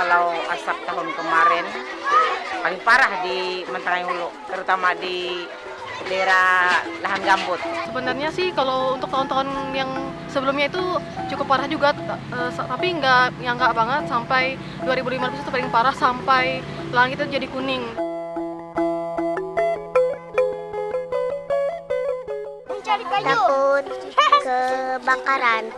kalau asap tahun kemarin paling parah di Menteng Hulu, terutama di daerah lahan gambut. Sebenarnya sih kalau untuk tahun-tahun yang sebelumnya itu cukup parah juga, tapi nggak banget. Sampai 2015 itu paling parah, sampai langit itu jadi kuning. Takut kebakaran.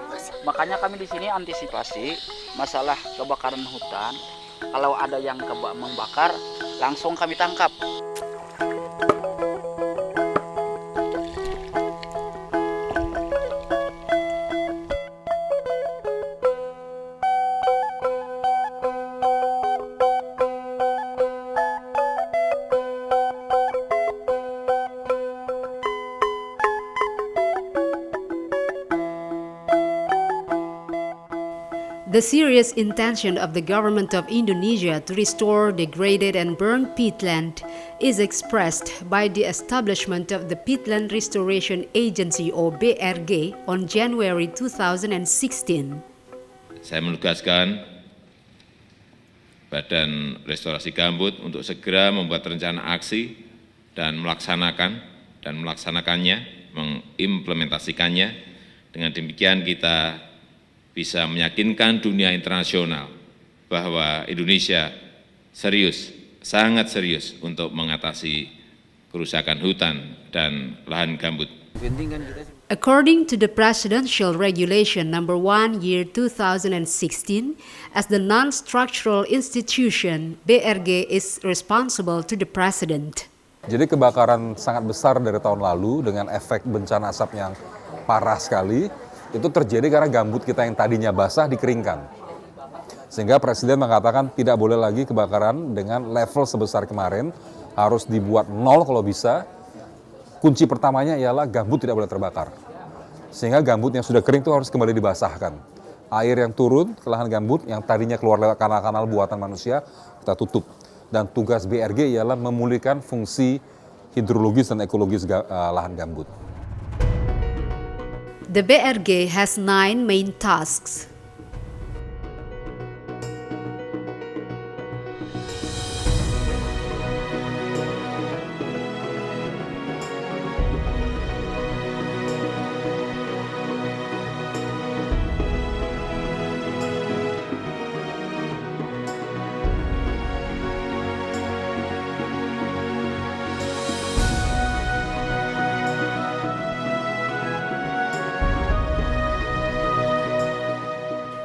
Makanya kami di sini antisipasi masalah kebakaran hutan. Kalau ada yang membakar, langsung kami tangkap. The serious intention of the government of Indonesia to restore degraded and burned peatland is expressed by the establishment of the Peatland Restoration Agency or BRG on January 2016. Saya menugaskan Badan Restorasi Gambut untuk segera membuat rencana aksi dan melaksanakannya, mengimplementasikannya. Dengan demikian kita bisa meyakinkan dunia internasional bahwa Indonesia serius, sangat serius untuk mengatasi kerusakan hutan dan lahan gambut. According to the Presidential Regulation Number 1 Year 2016, as the non-structural institution, BRG is responsible to the President. Jadi kebakaran sangat besar dari tahun lalu dengan efek bencana asap yang parah sekali, itu terjadi karena gambut kita yang tadinya basah dikeringkan. Sehingga Presiden mengatakan tidak boleh lagi kebakaran dengan level sebesar kemarin, harus dibuat nol kalau bisa. Kunci pertamanya ialah gambut tidak boleh terbakar. Sehingga gambut yang sudah kering itu harus kembali dibasahkan. Air yang turun ke lahan gambut yang tadinya keluar lewat kanal-kanal buatan manusia, kita tutup. Dan tugas BRG ialah memulihkan fungsi hidrologis dan ekologis lahan gambut. The BRG has 9 main tasks.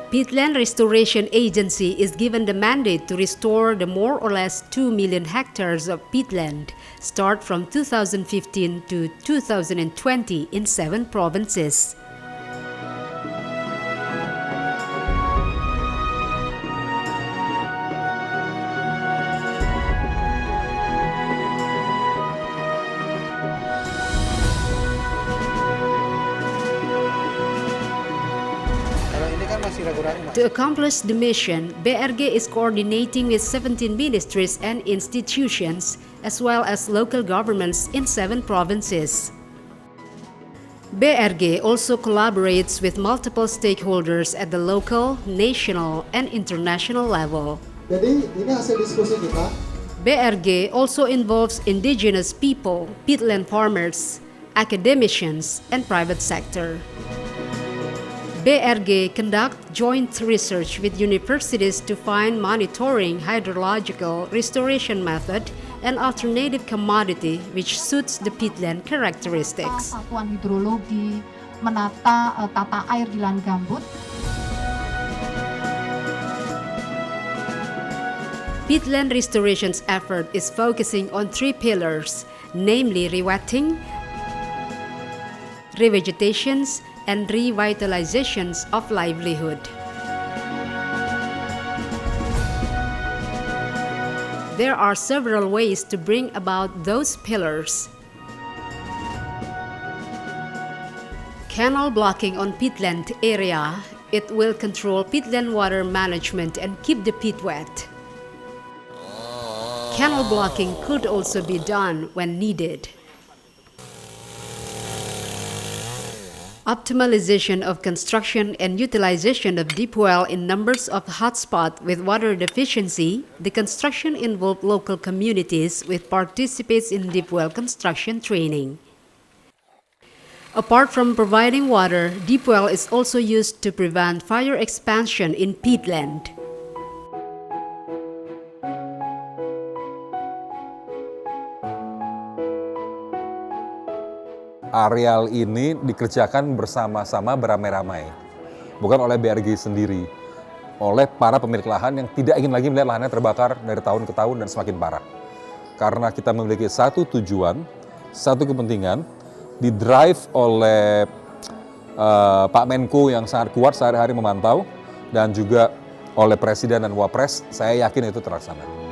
Peatland Restoration Agency is given the mandate to restore the more or less 2 million hectares of peatland, start from 2015 to 2020 in 7 provinces. To accomplish the mission, BRG is coordinating with 17 ministries and institutions, as well as local governments in 7 provinces. BRG also collaborates with multiple stakeholders at the local, national, and international level. Jadi ini hasil diskusi kita. BRG also involves indigenous people, peatland farmers, academicians, and private sector. BRG conduct joint research with universities to find monitoring hydrological restoration method and alternative commodity which suits the peatland characteristics. Satuan hidrologi, menata tata air di lahan gambut. Peatland restoration's effort is focusing on 3 pillars, namely rewetting, revegetations, and revitalizations of livelihood. There are several ways to bring about those pillars. Canal blocking on peatland area, it will control peatland water management and keep the peat wet. Canal blocking could also be done when needed. Optimization of construction and utilization of deep well in numbers of hotspots with water deficiency, the construction involved local communities with participates in deep well construction training. Apart from providing water, deep well is also used to prevent fire expansion in peatland. Areal ini dikerjakan bersama-sama beramai-ramai, bukan oleh BRG sendiri, oleh para pemilik lahan yang tidak ingin lagi melihat lahannya terbakar dari tahun ke tahun dan semakin parah. Karena kita memiliki satu tujuan, satu kepentingan, didrive oleh Pak Menko yang sangat kuat sehari-hari memantau, dan juga oleh Presiden dan Wapres, saya yakin itu terlaksana.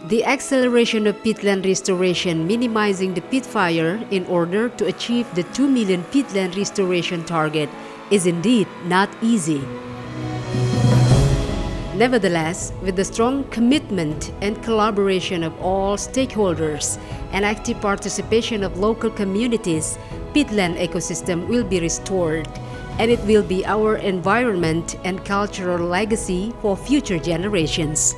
The acceleration of peatland restoration, minimizing the peat fire in order to achieve the 2 million peatland restoration target is indeed not easy. Nevertheless, with the strong commitment and collaboration of all stakeholders and active participation of local communities, peatland ecosystem will be restored, and it will be our environment and cultural legacy for future generations.